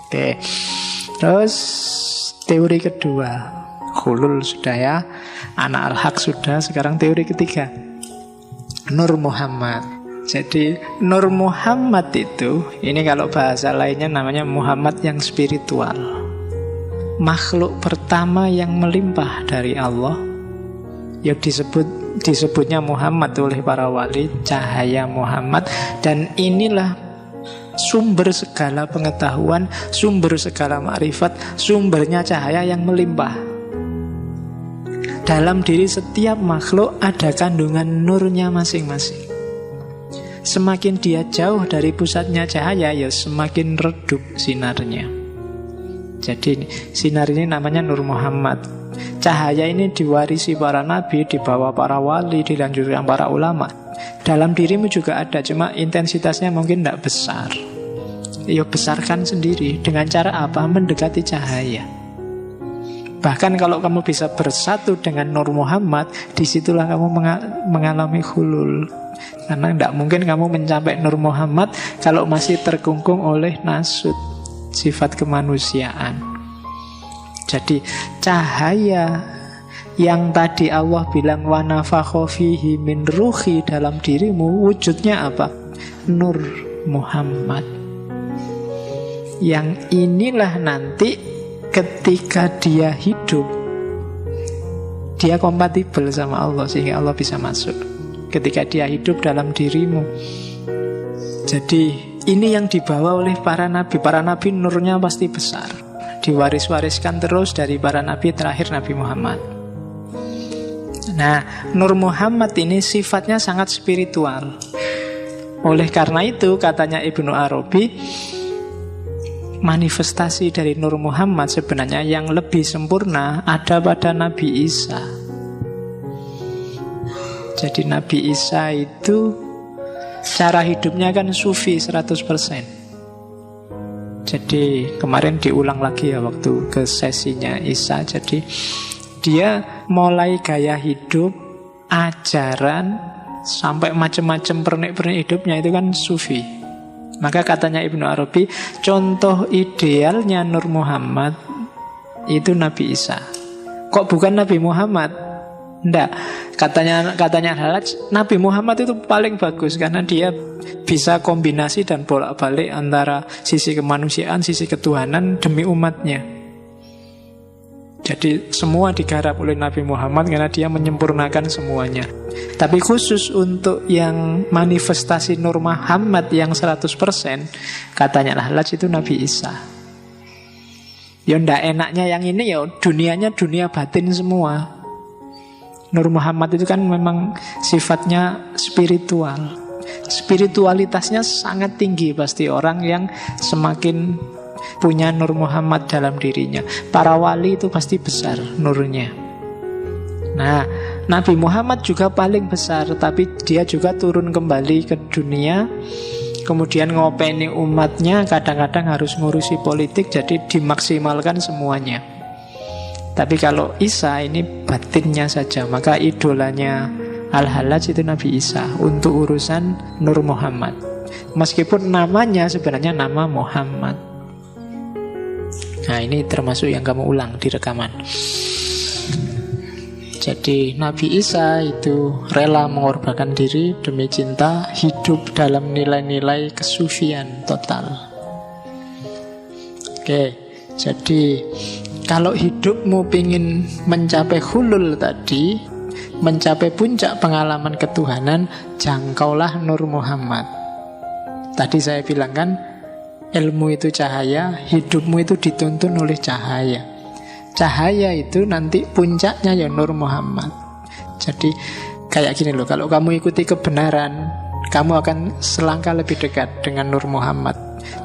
Oke. Terus teori kedua, hulul sudah ya, anak al-haq sudah, sekarang teori ketiga, Nur Muhammad. Jadi Nur Muhammad itu, ini kalau bahasa lainnya namanya Muhammad yang spiritual, makhluk pertama yang melimpah dari Allah. Ya disebutnya Muhammad oleh para wali, cahaya Muhammad. Dan inilah sumber segala pengetahuan, sumber segala makrifat, sumbernya cahaya yang melimpah. Dalam diri setiap makhluk ada kandungan nurnya masing-masing. Semakin dia jauh dari pusatnya cahaya, ya semakin redup sinarnya. Jadi sinar ini namanya Nur Muhammad. Cahaya ini diwarisi para nabi, dibawa para wali, dilanjutkan para ulama. Dalam dirimu juga ada, cuma intensitasnya mungkin tidak besar. Ya besarkan sendiri. Dengan cara apa? Mendekati cahaya. Bahkan kalau kamu bisa bersatu dengan Nur Muhammad, disitulah kamu mengalami hulul. Karena tidak mungkin kamu mencapai Nur Muhammad kalau masih terkungkung oleh nasut, sifat kemanusiaan. Jadi cahaya yang tadi Allah bilang wa nafakha fihi min ruhi dalam dirimu, wujudnya apa? Nur Muhammad. Yang inilah nanti ketika dia hidup, dia kompatibel sama Allah sehingga Allah bisa masuk ketika dia hidup dalam dirimu. Jadi ini yang dibawa oleh para nabi. Para nabi nurnya pasti besar, diwaris-wariskan terus dari para nabi terakhir Nabi Muhammad. Nah, Nur Muhammad ini sifatnya sangat spiritual. Oleh karena itu katanya Ibnu Arabi, manifestasi dari Nur Muhammad sebenarnya yang lebih sempurna ada pada Nabi Isa. Jadi Nabi Isa itu cara hidupnya kan sufi 100%. Jadi kemarin diulang lagi ya waktu ke sesinya Isa. Jadi dia mulai gaya hidup, ajaran, sampai macam-macam pernik-pernik hidupnya itu kan sufi. Maka katanya Ibnu Arabi, contoh idealnya Nur Muhammad itu Nabi Isa. Kok bukan Nabi Muhammad? Enggak. Katanya Halaj, Nabi Muhammad itu paling bagus karena dia bisa kombinasi dan bolak-balik antara sisi kemanusiaan, sisi ketuhanan demi umatnya. Jadi semua digarap oleh Nabi Muhammad karena dia menyempurnakan semuanya. Tapi khusus untuk yang manifestasi Nur Muhammad yang 100%, katanya Halaj itu Nabi Isa. Ya ndak enaknya yang ini ya dunianya dunia batin semua. Nur Muhammad itu kan memang sifatnya spiritual. Spiritualitasnya sangat tinggi pasti orang yang semakin punya Nur Muhammad dalam dirinya. Para wali itu pasti besar nurnya. Nah, Nabi Muhammad juga paling besar, tapi dia juga turun kembali ke dunia, kemudian ngopeni umatnya, kadang-kadang harus ngurusi politik, jadi dimaksimalkan semuanya. Tapi kalau Isa ini batinnya saja, maka idolanya Al-Halaj itu Nabi Isa untuk urusan Nur Muhammad. Meskipun namanya sebenarnya nama Muhammad. Nah ini termasuk yang kamu ulang di rekaman. Jadi Nabi Isa itu rela mengorbankan diri demi cinta, hidup dalam nilai-nilai kesufian total. Oke, jadi kalau hidupmu ingin mencapai hulul tadi, mencapai puncak pengalaman ketuhanan, jangkaulah Nur Muhammad. Tadi saya bilang kan, ilmu itu cahaya, hidupmu itu dituntun oleh cahaya. Cahaya itu nanti puncaknya ya Nur Muhammad. Jadi kayak gini loh, kalau kamu ikuti kebenaran, kamu akan selangkah lebih dekat dengan Nur Muhammad.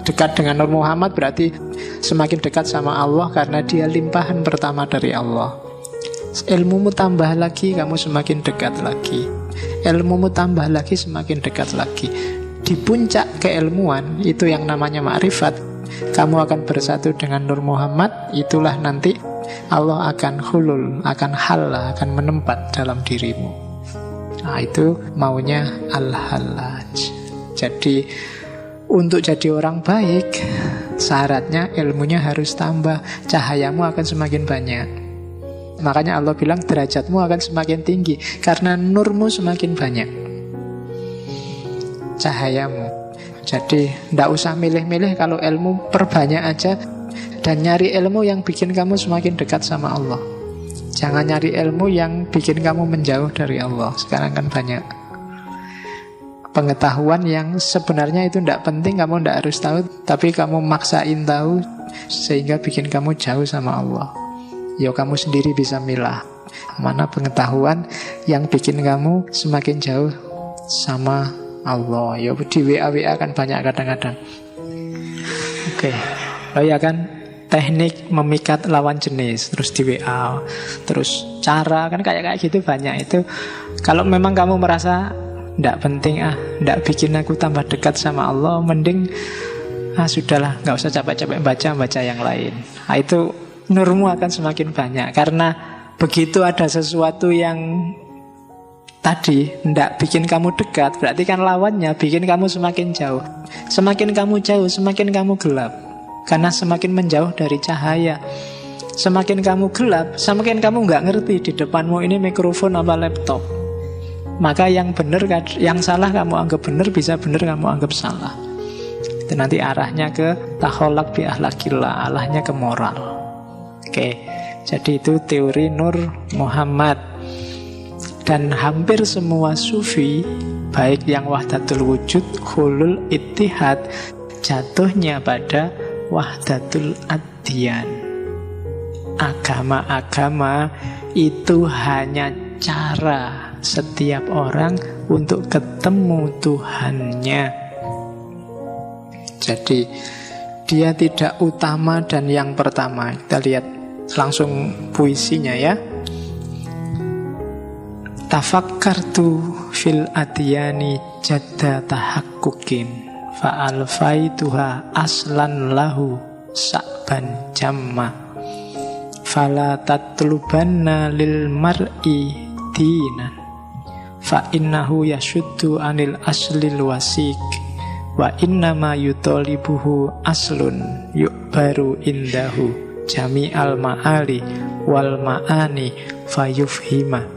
Dekat dengan Nur Muhammad berarti semakin dekat sama Allah karena dia limpahan pertama dari Allah. Ilmumu tambah lagi, kamu semakin dekat lagi. Ilmumu tambah lagi, semakin dekat lagi. Di puncak keilmuan, itu yang namanya ma'rifat, kamu akan bersatu dengan Nur Muhammad. Itulah nanti Allah akan hulul, akan halla, akan menempat dalam dirimu. Nah itu maunya Al-Halaj. Jadi untuk jadi orang baik, Syaratnya ilmunya harus tambah, cahayamu akan semakin banyak. Makanya Allah bilang derajatmu akan semakin tinggi, karena nurmu semakin banyak, cahayamu. Jadi tidak usah milih-milih, kalau ilmu perbanyak aja. Dan nyari ilmu yang bikin kamu semakin dekat sama Allah. Jangan nyari ilmu yang bikin kamu menjauh dari Allah. Sekarang kan banyak pengetahuan yang sebenarnya itu tidak penting, kamu tidak harus tahu, tapi kamu maksain tahu sehingga bikin kamu jauh sama Allah. Ya kamu sendiri bisa milah mana pengetahuan yang bikin kamu semakin jauh sama Allah. Ya di WA kan banyak kadang-kadang. Oke. Oh ya kan, teknik memikat lawan jenis, terus di WA, terus cara, kan kayak gitu banyak. Itu kalau memang kamu merasa tidak penting, tidak bikin aku tambah dekat sama Allah, mending sudahlah, nggak usah capek-capek baca yang lain. Itu nurmu akan semakin banyak. Karena begitu ada sesuatu yang tadi tidak bikin kamu dekat, berarti kan lawannya bikin kamu semakin jauh. Semakin kamu jauh, semakin kamu gelap, karena semakin menjauh dari cahaya. Semakin kamu gelap, semakin kamu nggak ngerti di depanmu ini mikrofon apa laptop. Maka yang benar, yang salah kamu anggap benar, bisa benar kamu anggap salah. Itu nanti arahnya ke takholak bi ahlakillah, arahnya ke moral. Oke, jadi itu teori Nur Muhammad. Dan hampir semua sufi, baik yang wahdatul wujud, hulul ittihad, jatuhnya pada wahdatul adyan. Agama-agama itu hanya cara setiap orang untuk ketemu Tuhannya. Jadi dia tidak utama dan yang pertama. Kita lihat langsung puisinya ya. Tafakkartu fil adyani jadda tahakkukin fa'alfaituha aslan lahu sa'ban jamma fala tatlubanna lil mar'i dinan fa innahu yashuddu anil aslil wasik wa innama yutolibuhu aslun yu'baru indahu jami'al ma'ali wal ma'ani fayufhima.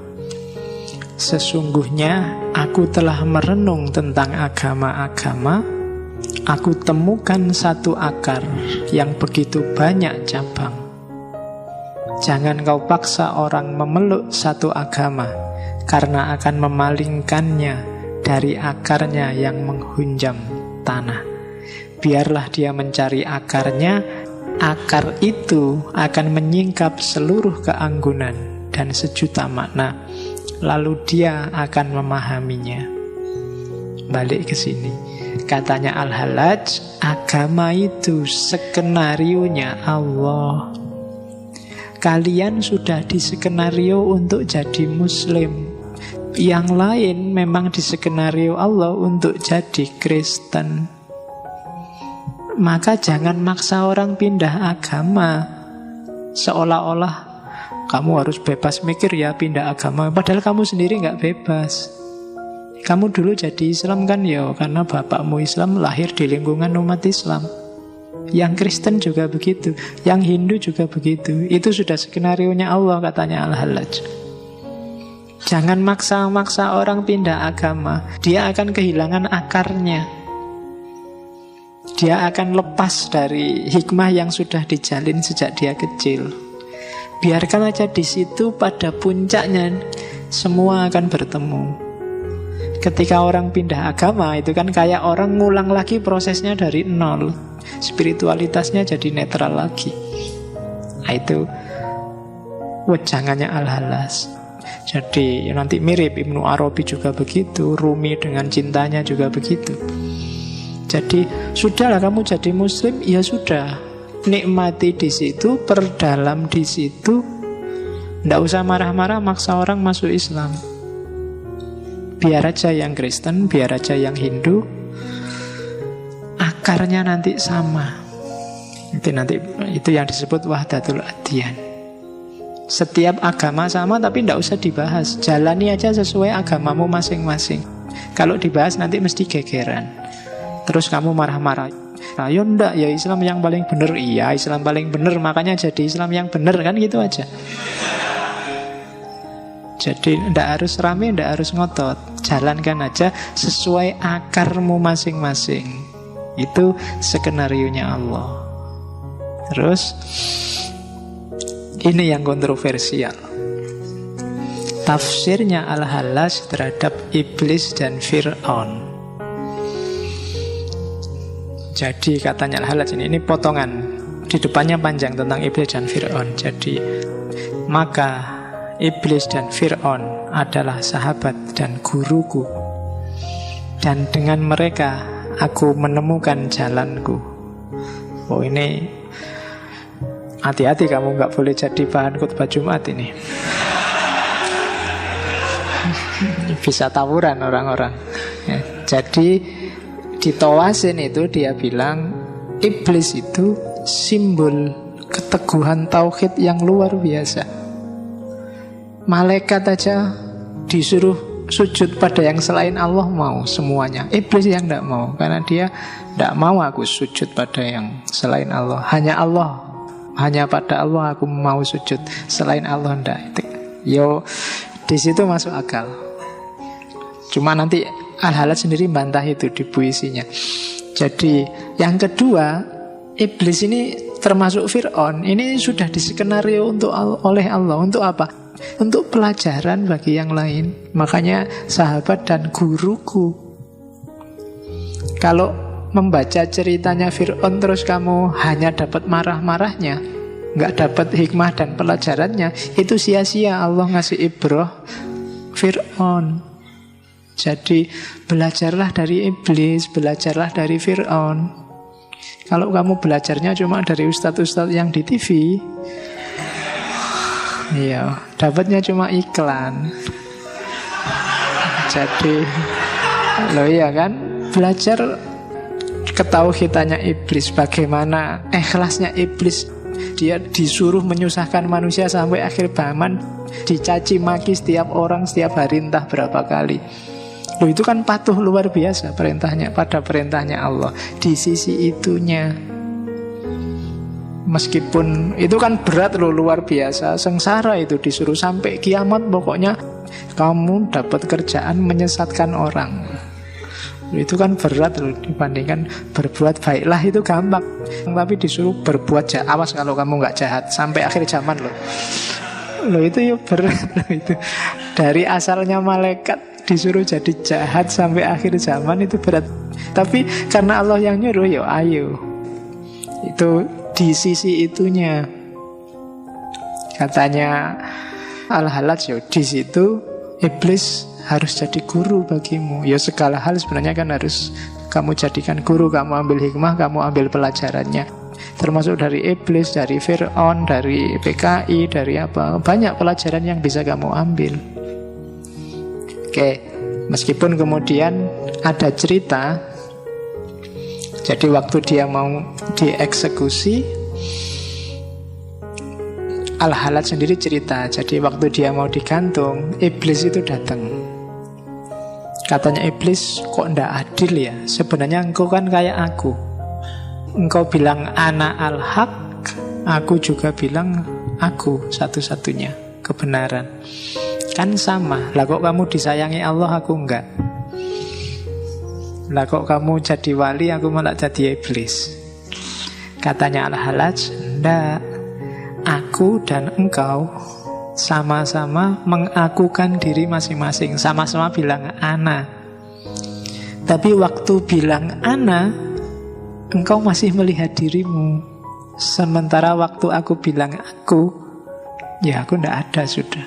Sesungguhnya aku telah merenung tentang agama-agama. Aku temukan satu akar yang begitu banyak cabang. Jangan kau paksa orang memeluk satu agama, karena akan memalingkannya dari akarnya yang menghunjam tanah. Biarlah dia mencari akarnya. Akar itu akan menyingkap seluruh keanggunan dan sejuta makna. Lalu dia akan memahaminya. Balik ke sini. Katanya Al-Hallaj, agama itu skenarionya Allah. Kalian sudah diskenario untuk jadi muslim. Yang lain memang diskenario Allah untuk jadi Kristen. Maka jangan maksa orang pindah agama seolah-olah kamu harus bebas mikir ya pindah agama. Padahal kamu sendiri gak bebas. Kamu dulu jadi Islam kan ya karena bapakmu Islam, lahir di lingkungan umat Islam. Yang Kristen juga begitu, yang Hindu juga begitu. Itu sudah skenarionya Allah, katanya Al-Hallaj. Jangan maksa-maksa orang pindah agama. Dia akan kehilangan akarnya. Dia akan lepas dari hikmah yang sudah dijalin sejak dia kecil. Biarkan aja di situ, pada puncaknya semua akan bertemu. Ketika orang pindah agama itu kan kayak orang ngulang lagi prosesnya dari nol. Spiritualitasnya jadi netral lagi. Nah, itu wejangannya Al-Hallaj. Jadi nanti mirip Ibnu Arabi juga begitu, Rumi dengan cintanya juga begitu. Jadi sudahlah kamu jadi muslim, ya sudah. Nikmati di situ, perdalam di situ. Tidak usah marah-marah maksa orang masuk Islam. Biar aja yang Kristen, biar aja yang Hindu. Akarnya nanti sama. Itu yang disebut wahdatul adyan. Setiap agama sama, tapi tidak usah dibahas. Jalani aja sesuai agamamu masing-masing. Kalau dibahas nanti mesti gegeran. Terus kamu marah-marah. mereka. Ya enggak, ya Islam yang paling benar. Iya, Islam paling benar, makanya jadi Islam yang benar, kan gitu aja. Jadi enggak harus rame, enggak harus ngotot. Jalankan aja sesuai akarmu masing-masing. Itu skenarionya Allah. Terus ini yang kontroversial. Tafsirnya Al-Hallaj terhadap iblis dan Fir'aun. Jadi katanya Al-Hallaj ini potongan, di depannya panjang tentang iblis dan Fir'aun. Jadi maka iblis dan Fir'aun adalah sahabat dan guruku, dan dengan mereka aku menemukan jalanku. Oh, ini hati-hati, kamu gak boleh jadi bahan khutbah Jumat ini. Bisa tawuran orang-orang ya. Jadi di Tawasin itu dia bilang iblis itu simbol keteguhan tauhid yang luar biasa. Malaikat aja disuruh sujud pada yang selain Allah mau semuanya. Iblis yang tidak mau, karena dia tidak mau aku sujud pada yang selain Allah. Hanya pada Allah aku mau sujud, selain Allah tidak. Yo, di situ masuk akal. Cuma nanti Al-Hallaj sendiri bantah itu di puisinya. Jadi yang kedua, iblis ini termasuk Fir'aun, ini sudah diskenario oleh Allah. Untuk apa? Untuk pelajaran bagi yang lain. Makanya sahabat dan guruku. Kalau membaca ceritanya Fir'aun terus kamu hanya dapat marah-marahnya, nggak dapat hikmah dan pelajarannya, itu sia-sia Allah ngasih ibrah Fir'aun. Jadi belajarlah dari iblis, belajarlah dari Fir'aun. Kalau kamu belajarnya cuma dari ustadz-ustadz yang di TV, iya, dapatnya cuma iklan. Jadi, loh iya kan, belajar ketauhidannya iblis, bagaimana ikhlasnya iblis. Dia disuruh menyusahkan manusia sampai akhir zaman, dicaci maki setiap orang setiap hari entah berapa kali. Loh, itu kan patuh luar biasa perintahnya pada perintahnya Allah. Di sisi itunya, meskipun itu kan berat loh, luar biasa, sengsara itu, disuruh sampai kiamat pokoknya kamu dapat kerjaan menyesatkan orang. Itu kan berat loh, dibandingkan berbuat baiklah itu gampang. Tapi disuruh berbuat jahat, awas kalau kamu nggak jahat sampai akhir zaman loh. Loh itu ya berat loh itu. Dari asalnya malaikat disuruh jadi jahat sampai akhir zaman itu berat. Tapi karena Allah yang nyuruh, ya ayo. Itu di sisi itunya. Katanya Al-Hallaj, ya di situ iblis harus jadi guru bagimu. Ya segala hal sebenarnya kan harus kamu jadikan guru, kamu ambil hikmah, kamu ambil pelajarannya. Termasuk dari iblis, dari Fir'aun, dari PKI, dari apa. Banyak pelajaran yang bisa kamu ambil. Oke, meskipun kemudian ada cerita. Jadi waktu dia mau dieksekusi, Al-Hallaj sendiri cerita. Jadi waktu dia mau digantung, iblis itu datang. Katanya iblis, kok ndak adil ya? Sebenarnya engkau kan kayak aku. Engkau bilang ana al-haq, aku juga bilang aku satu-satunya kebenaran. Kan sama. Lah kok kamu disayangi Allah, aku enggak? Lah kok kamu jadi wali, aku malah jadi iblis? Katanya Al-Hallaj, enggak. Aku dan engkau sama-sama mengakukan diri masing-masing, sama-sama bilang ana. Tapi waktu bilang ana, engkau masih melihat dirimu. Sementara waktu aku bilang aku, ya aku ndak ada sudah.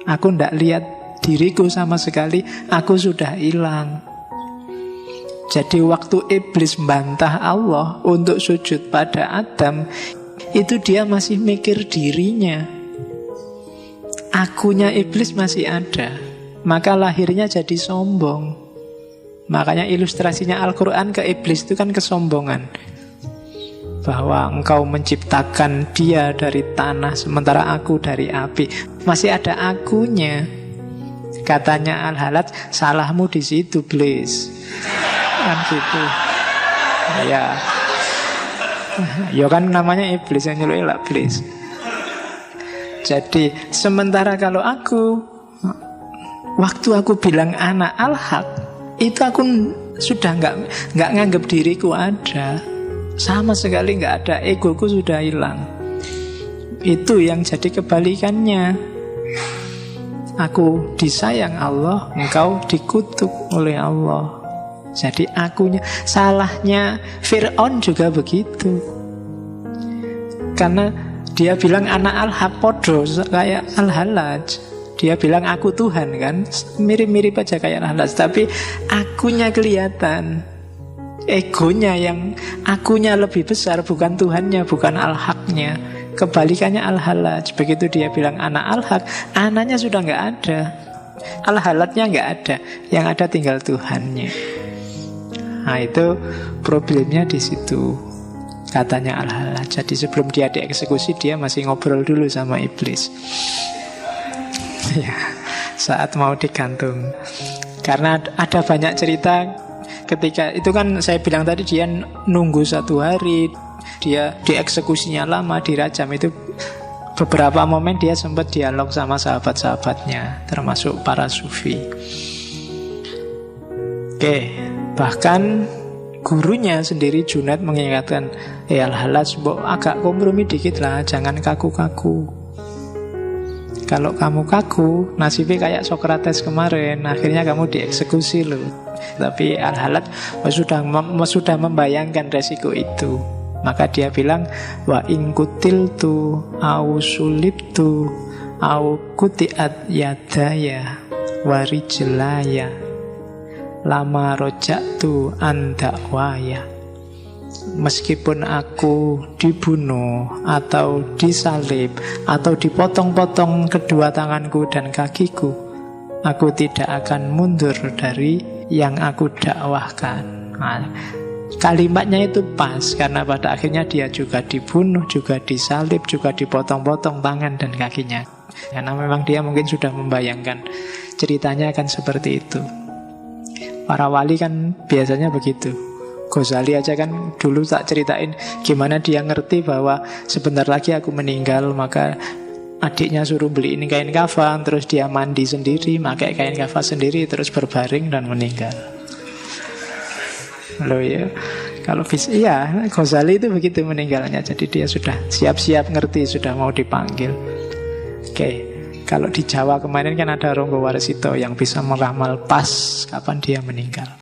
Aku ndak lihat diriku sama sekali, aku sudah hilang. Jadi waktu iblis membantah Allah untuk sujud pada Adam, itu dia masih mikir dirinya. Akunya iblis masih ada. Maka lahirnya jadi sombong. Makanya ilustrasinya Al-Quran ke iblis itu kan kesombongan. Bahwa engkau menciptakan dia dari tanah, sementara aku dari api. Masih ada akunya. Katanya Al-Hallaj, salahmu di situ, please. Kan gitu. Ya. Ya kan namanya iblis yang nyeluk iblis. Jadi sementara kalau aku, waktu aku bilang anak al-haq, itu aku sudah nggak nganggap diriku ada, sama sekali nggak ada, egoku sudah hilang. Itu yang jadi kebalikannya. Aku disayang Allah, engkau dikutuk oleh Allah. Jadi akunya, salahnya Fir'aun juga begitu. Karena dia bilang anak al-haq, podo kayak al-halaj. Dia bilang aku Tuhan kan, mirip-mirip aja kayak al-halaj. Tapi akunya kelihatan, egonya yang akunya lebih besar, bukan Tuhannya, bukan al-haqnya. Kebalikannya al-halaj. Begitu dia bilang anak al-haq, anaknya sudah nggak ada, al-halajnya nggak ada, yang ada tinggal Tuhannya. Nah itu problemnya di situ, katanya al-halaj. Jadi sebelum dia dieksekusi, dia masih ngobrol dulu sama iblis. Ya, saat mau digantung. Karena ada banyak cerita ketika itu kan saya bilang tadi, dia nunggu 1 hari, dia dieksekusinya lama, dirajam. Itu beberapa momen dia sempat dialog sama sahabat-sahabatnya, termasuk para sufi. Oke, bahkan gurunya sendiri Junaid mengingatkan, al-halaj, agak kompromi dikit lah, jangan kaku-kaku. Kalau kamu kaku, nasibnya kayak Sokrates kemarin, akhirnya kamu dieksekusi loh. Tapi al-halaj sudah membayangkan resiko itu. Maka dia bilang, wa in kutiltu au sulibtu au kutiat yadaya wa rijlaya lama roja'tu andakwaya. Meskipun aku dibunuh atau disalib atau dipotong-potong kedua tanganku dan kakiku, aku tidak akan mundur dari yang aku dakwahkan. Nah, kalimatnya itu pas, karena pada akhirnya dia juga dibunuh, juga disalib, juga dipotong-potong tangan dan kakinya. Karena memang dia mungkin sudah membayangkan ceritanya akan seperti itu. Para wali kan biasanya begitu. Ghazali aja kan dulu tak ceritain gimana dia ngerti bahwa sebentar lagi aku meninggal, maka adiknya suruh beliin kain kafan, terus dia mandi sendiri, pakai kain kafan sendiri, terus berbaring dan meninggal. Loh ya, kalau iya, Ghazali itu begitu meninggalnya. Jadi dia sudah siap-siap ngerti, sudah mau dipanggil. Oke, kalau di Jawa kemarin kan ada Ronggo Warsito yang bisa meramal pas kapan dia meninggal.